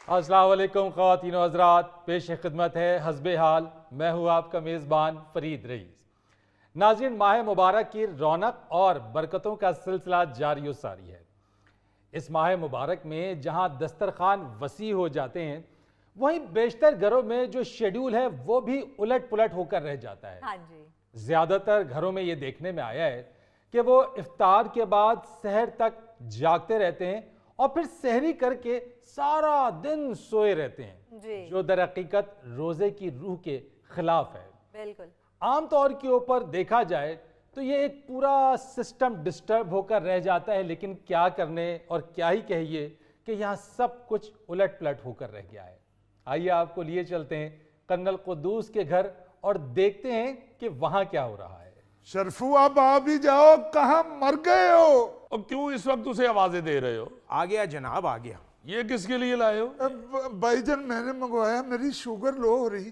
अस्सलाम वालेकुम ख़वातीन व हज़रात, पेश खिदमत है हस्बे हाल। मैं हूँ आपका मेज़बान फरीद रईस। नाज़रीन, माह मुबारक की रौनक और बरकतों का सिलसिला जारी व सारी है। इस माह मुबारक में जहाँ दस्तरखान वसी हो जाते हैं, वहीं बेशतर घरों में जो शेड्यूल है वो भी उलट पुलट होकर रह जाता है। हाँ जी। ज़्यादातर घरों में ये देखने में आया है कि वो इफ्तार के बाद सहर तक जागते रहते हैं और फिर सहरी करके सारा दिन सोए रहते हैं जी। जो दर हकीकत रोजे की रूह के खिलाफ है। बिल्कुल। आमतौर के ऊपर देखा जाए तो ये एक पूरा सिस्टम डिस्टर्ब होकर रह जाता है, लेकिन क्या करने और क्या ही कहिए कि यहाँ सब कुछ उलट पलट होकर रह गया है। आइए आपको लिए चलते हैं कर्नल कुद्दूस के घर और देखते हैं कि वहां क्या हो रहा है। शरफू, आप आ भी जाओ, कहाँ मर गए हो? और क्यों इस वक्त उसे आवाजें दे रहे हो? आ गया जनाब, आ गया। ये किसके लिए लाए हो? भाईजान, मैंने मंगवाया, मेरी शुगर लो हो रही।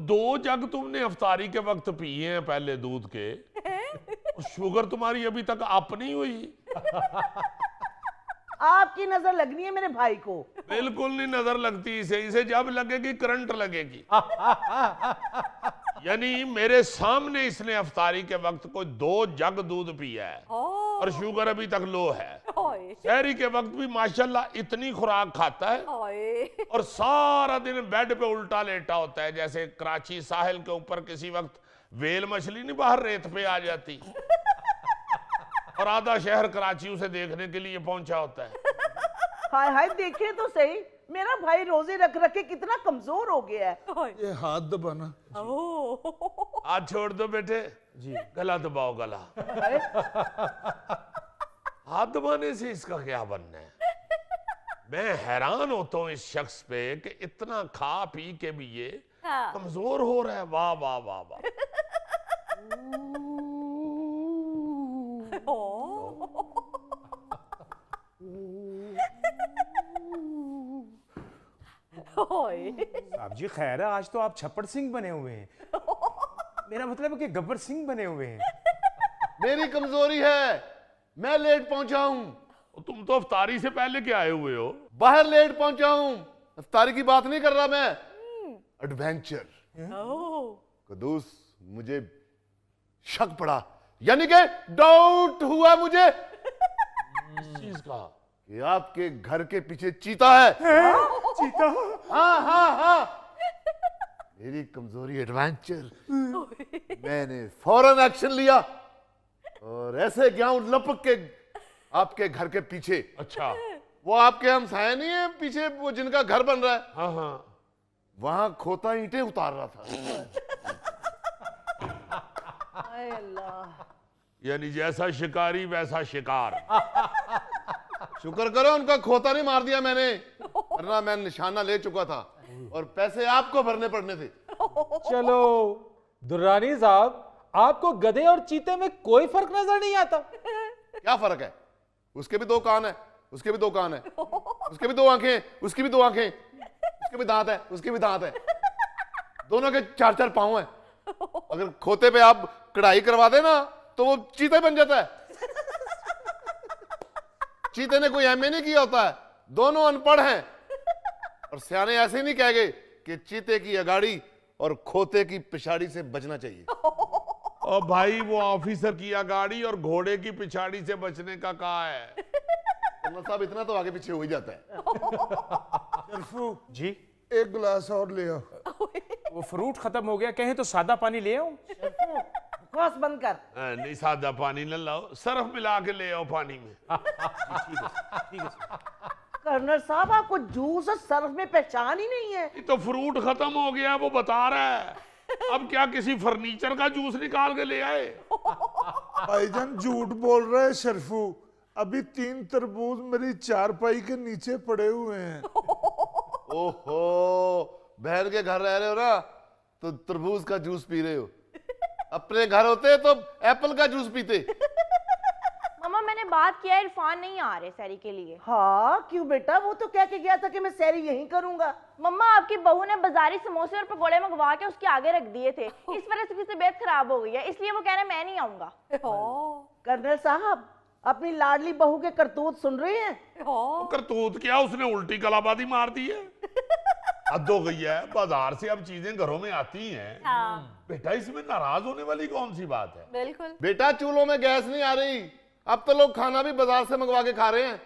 दो जग तुमने अफ्तारी के वक्त पिए हैं पहले दूध के, शुगर तुम्हारी अभी तक अप नहीं हुई। आपकी नजर लगनी है मेरे भाई को। बिल्कुल नहीं नजर लगती इसे जब लगेगी करंट लगेगी। यानी मेरे सामने इसने अफ्तारी के वक्त कोई 2 जग दूध पिया है और शुगर अभी तक लो है। शहरी के वक्त भी माशाल्लाह इतनी खुराक खाता है और सारा दिन बेड पे उल्टा लेटा होता है, जैसे कराची साहिल के ऊपर किसी वक्त वेल मछली नहीं बाहर रेत पे आ जाती और आधा शहर कराची उसे देखने के लिए पहुंचा होता है। हाय हाय, देखे तो सही, मेरा भाई रोजे रख रख के कितना कमजोर हो गया है। ये हाथ दबाना। हाथ छोड़ दो बेटे जी, गला दबाओ गला। हाथ दबाने से इसका क्या बनना है? मैं हैरान होता हूँ इस शख्स पे कि इतना खा पी के भी ये कमजोर हो रहा है। वाह वाह वाह वाह। साहब जी खैर है, आज तो आप छप्पड़ सिंह बने हुए हैं। मेरा मतलब है कि गब्बर सिंह बने हुए हैं। मेरी कमजोरी है, मैं लेट पहुंचा हूं। तुम तो अफ्तारी से पहले क्या आए हुए हो? बाहर लेट पहुंचा हूं। अफ्तारी की बात नहीं कर रहा मैं, एडवेंचर। कुद्दूस, मुझे शक पड़ा, यानी कि डाउट हुआ मुझे इस चीज का कि आपके घर के पीछे चीता है। चीता? हाँ हाँ हाँ, मेरी कमजोरी एडवेंचर। मैंने फौरन एक्शन लिया और ऐसे गया लपक के आपके घर के पीछे। अच्छा, वो आपके हमसाया नहीं है पीछे, वो जिनका घर बन रहा है, हाँ हाँ, वहां खोता ईंटें उतार रहा था। हाय अल्लाह। यानी जैसा शिकारी वैसा शिकार। शुक्र करो उनका खोता नहीं मार दिया मैंने, वरना मैं निशाना ले चुका था और पैसे आपको भरने पड़ने थे। चलो दुर्रानी साहब, आपको गधे और चीते में कोई फर्क नजर नहीं आता? क्या फर्क है? उसके भी 2 कान है, उसके भी 2 कान है, उसके भी 2 आंखें, उसकी भी 2 आंखें, उसके भी दांत है, उसके भी दांत है, दोनों के 4-4 पांव है। अगर खोते पे आप कढ़ाई करवा देना तो वो चीते बन जाता है। चीते ने कोई एमए नहीं किया होता है, दोनों अनपढ़ हैं। और सियाने ऐसे ही नहीं कह गए कि चीते की अगाड़ी और खोते की पिछाड़ी से बचना चाहिए। और भाई वो ऑफिसर की अगाड़ी और घोड़े की पिछाड़ी से बचने का कहा है? कर्नल साहब, इतना तो आगे पीछे हो ही जाता है। शरफू जी, एक गिलास और ले आओ। वो फ्रूट खत्म हो गया, कहें तो सादा पानी ले आऊं? बकवास बंद कर। नहीं, सादा पानी न लाओ, सर्फ मिला के ले आओ पानी में। ठीक है। कर्नल साहब, आपको जूस और सर्फ में पहचान ही नहीं है। ये तो फ्रूट खत्म हो गया वो बता रहा है, अब क्या किसी फर्नीचर का जूस निकाल के ले आए? भाईजान झूठ बोल रहे हैं शरफू, अभी 3 तरबूज मेरी चारपाई के नीचे पड़े हुए हैं। ओहो, बहन के घर रह रहे हो ना तो तरबूज का जूस पी रहे हो, अपने घर होते तो एप्पल का जूस पीते। मम्मा, मैंने बात किया है, इरफान नहीं आ रहे सैरी के लिए। हाँ क्यों बेटा, वो तो कह के गया था कि मैं सैरी यहीं करूंगा। मम्मा, आपकी बहू ने बाजारी समोसे और पकोड़े मंगवा के उसके आगे रख दिए थे, इस वजह से उसकी तबीयत खराब हो गई है, इसलिए वो कह रहे मैं नहीं आऊंगा। कर्नल साहब, अपनी लाडली बहू के करतूत सुन रही हैं? वो करतूत क्या, उसने उल्टी कलाबादी मार दी है। हद हो गई है, बाजार से अब चीजें घरों में आती हैं। बेटा इसमें नाराज होने वाली कौन सी बात है? बिल्कुल। बेटा चूल्हों में गैस नहीं आ रही, अब तो लोग खाना भी बाजार से मंगवा के खा रहे हैं।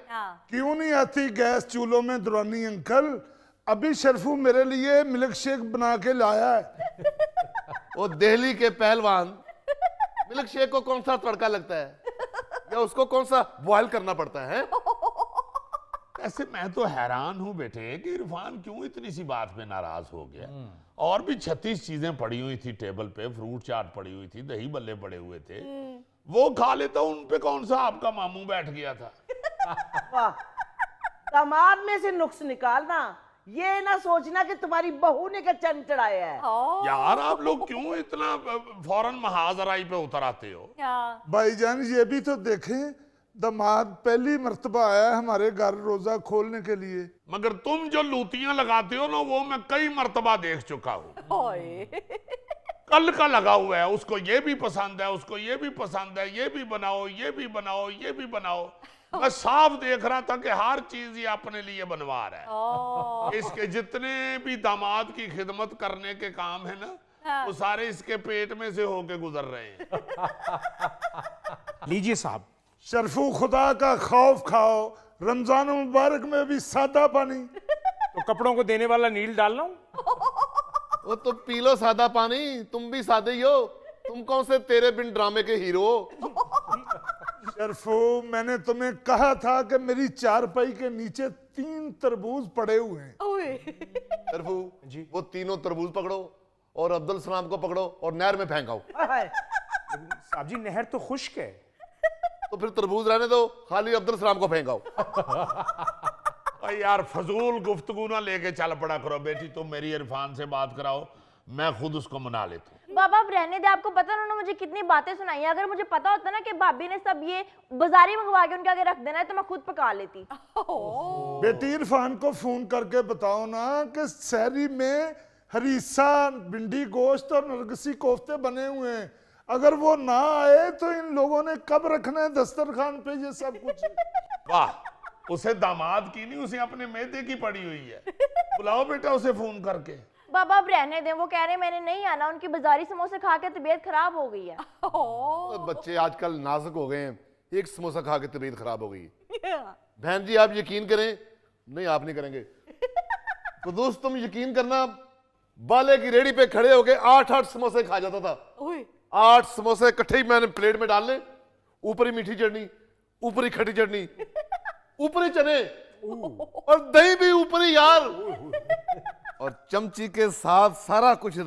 क्यों नहीं आती गैस चूल्हों में दुरानी अंकल? अभी शर्फू मेरे लिए मिल्क शेक बना के लाया है। वो दिल्ली के पहलवान, मिल्क शेक को कौन सा तड़का लगता है, या उसको कौन सा बॉयल करना पड़ता है? ऐसे मैं तो हैरान हूं बेटे कि इरफान क्यों इतनी सी बात पे नाराज हो गया। और भी 36 चीजें पड़ी हुई थी टेबल पे, फ्रूट चाट पड़ी हुई थी, दही बल्ले पड़े हुए थे, वो खा लेता, उन पे कौन सा आपका मामू बैठ गया था? वाह, दामाद में से नुक्स निकालना, ये ना सोचना कि तुम्हारी बहू ने क्या चंद चढ़ाया है। यार आप लोग क्यों इतना फौरन महाजराई पे उतर आते हो? भाईजान ये भी तो देखें, दामाद पहली मर्तबा आया है हमारे घर रोजा खोलने के लिए। मगर तुम जो लूतियां लगाते हो ना, वो मैं कई मर्तबा देख चुका हूं। कल का लगा हुआ है, उसको ये भी पसंद है, उसको ये भी पसंद है, ये भी बनाओ, ये भी बनाओ, ये भी बनाओ। मैं साफ देख रहा था कि हर चीज ये अपने लिए बनवा रहा है। इसके जितने भी दामाद की खिदमत करने के काम है ना, वो सारे इसके पेट में से होके गुजर रहे हैं। लीजिए साहब। शर्फू खुदा का खौफ खाओ, रमजान मुबारक में भी सादा पानी। तो कपड़ों को देने वाला नील डालना हूं? वो तो पी लो सादा पानी, तुम भी सादे ही हो। तुम कौन से तेरे बिन ड्रामे के हीरो हो? शर्फू मैंने तुम्हें कहा था कि मेरी चारपाई के नीचे 3 तरबूज पड़े हुए हैं। शर्फू जी, वो तीनों तरबूज पकड़ो और अब्दुल सलाम को पकड़ो और नहर में फेंकाओ। साहब जी नहर तो खुश्क है। तो फिर तरबूज रहने दो, खाली अब्दुल सलाम को फेंकाओ। यार फजूल गुफ्तगू ना लेके चल पड़ा करो बेटी, तुम मेरी इरफान से बात कराओ, मैं खुद उसको मना लेता हूँ। बाबा अब रहने दे, आपको पता उन्होंने मुझे कितनी बातें सुनाई है। अगर मुझे पता होता ना कि भाभी ने सब ये बाजारी मंगवा के उनके आगे रख देना है, तो मैं खुद पका लेती। बेटी इरफान को फोन करके बताओ ना कि सहरी में हरीसा, भिंडी गोश्त और नरगिसी कोफ्ते बने हुए हैं। अगर वो ना आए तो इन लोगों ने कब रखना है दस्तरखान पे ये सब कुछ? वाह, उसे दामाद की नहीं, उसे अपने मैदे की पड़ी हुई है। बुलाओ बेटा उसे फोन करके। बाबा अब रहने दें, वो कह रहे मैंने नहीं आना, उनकी बाजारी समोसे खा के तबीयत खराब हो गई है। बच्चे आजकल नाजुक हो गए हैं, एक समोसा खा के तबीयत खराब हो गई। बहन जी आप यकीन करें, नहीं आप नहीं करेंगे तो दोस्त तुम यकीन करना, बाले की रेडी पे खड़े होके 8-8 समोसे खा जाता था। 8 समोसे इकट्ठे ही मैंने प्लेट में डालने, ऊपर ही मीठी चटनी, ऊपर ही खट्टी चटनी, ऊपर ही चने और दही भी ऊपर ही यार, और चमची के साथ सारा कुछ